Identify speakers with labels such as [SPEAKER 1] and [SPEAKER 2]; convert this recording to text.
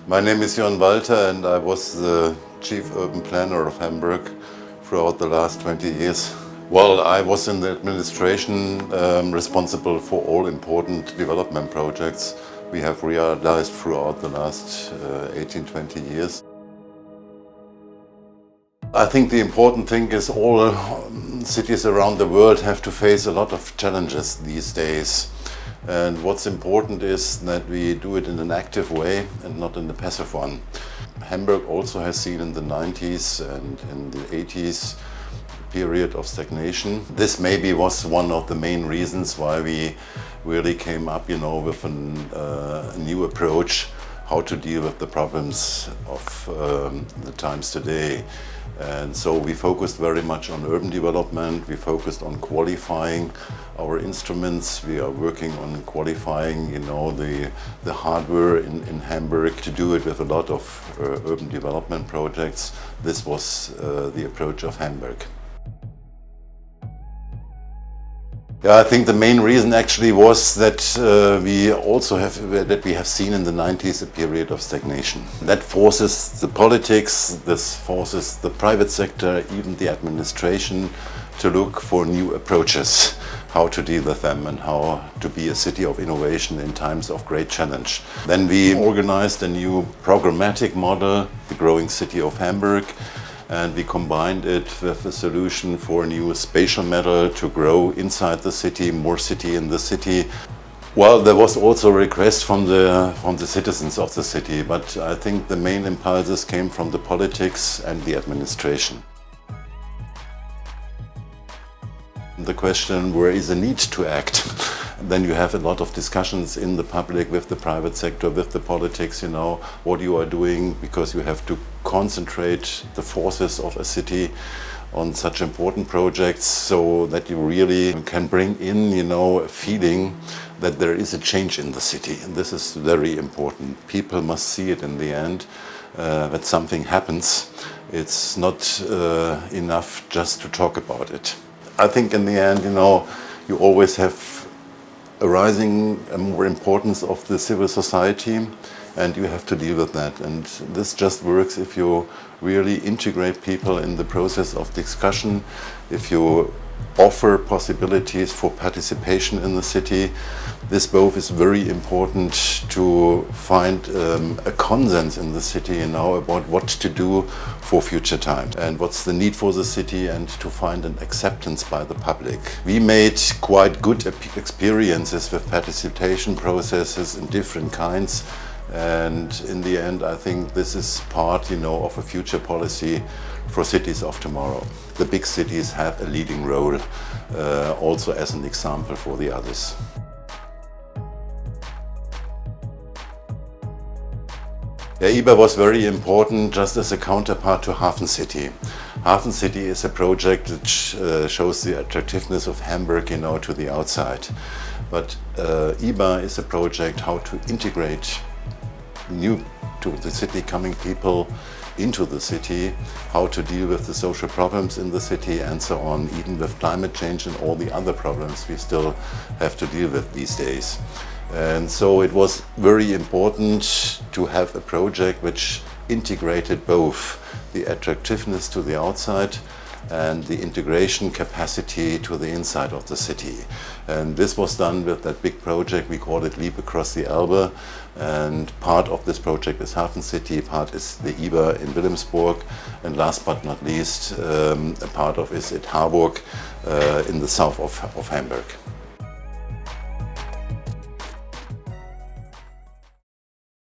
[SPEAKER 1] My name is Jörn Walter and I was the chief urban planner of Hamburg throughout the last 20 years. Well, I was in the administration responsible for all important development projects we have realized throughout the last 18-20 years. I think the important thing is all cities around the world have to face a lot of challenges these days. And what's important is that we do it in an active way and not in a passive one. Hamburg also has seen in the 90s and in the 80s a period of stagnation. This maybe was one of the main reasons why we really came up, with a new approach how to deal with the problems of the times today. And so we focused very much on urban development, we focused on qualifying our instruments, we are working on qualifying the hardware in Hamburg to do it with a lot of urban development projects. This was the approach of Hamburg. Yeah, I think the main reason actually was that we have seen in the 90s a period of stagnation. That forces the politics, this forces the private sector, even the administration to look for new approaches, how to deal with them and how to be a city of innovation in times of great challenge. Then we organized a new programmatic model, the growing city of Hamburg, and we combined it with a solution for a new spatial model to grow inside the city, more city in the city. Well, there was also a request from the citizens of the city, but I think the main impulses came from the politics and the administration. The question, where is the need to act? Then you have a lot of discussions in the public with the private sector, with the politics, what you are doing, because you have to concentrate the forces of a city on such important projects so that you really can bring in, a feeling that there is a change in the city. And this is very important. People must see it in the end, that something happens. It's not enough just to talk about it. I think in the end, you always have a rising more importance of the civil society, and you have to deal with that. And this just works if you really integrate people in the process of discussion, if you offer possibilities for participation in the city. This both is very important to find a consensus in the city about what to do for future times and what's the need for the city, and to find an acceptance by the public. We made quite good experiences with participation processes in different kinds, and in the end I think this is part of a future policy for cities of tomorrow. The big cities have a leading role also as an example for the others. Yeah, IBA was very important just as a counterpart to Hafen City. Hafen City is a project which shows the attractiveness of Hamburg to the outside. But IBA is a project how to integrate new to the city coming people into the city, how to deal with the social problems in the city and so on, even with climate change and all the other problems we still have to deal with these days. And so it was very important to have a project which integrated both the attractiveness to the outside and the integration capacity to the inside of the city. And this was done with that big project, we call it Leap Across the Elbe, and part of this project is Hafen City, part is the IBA in Wilhelmsburg, and last but not least, a part of it is at Hamburg in the south of Hamburg.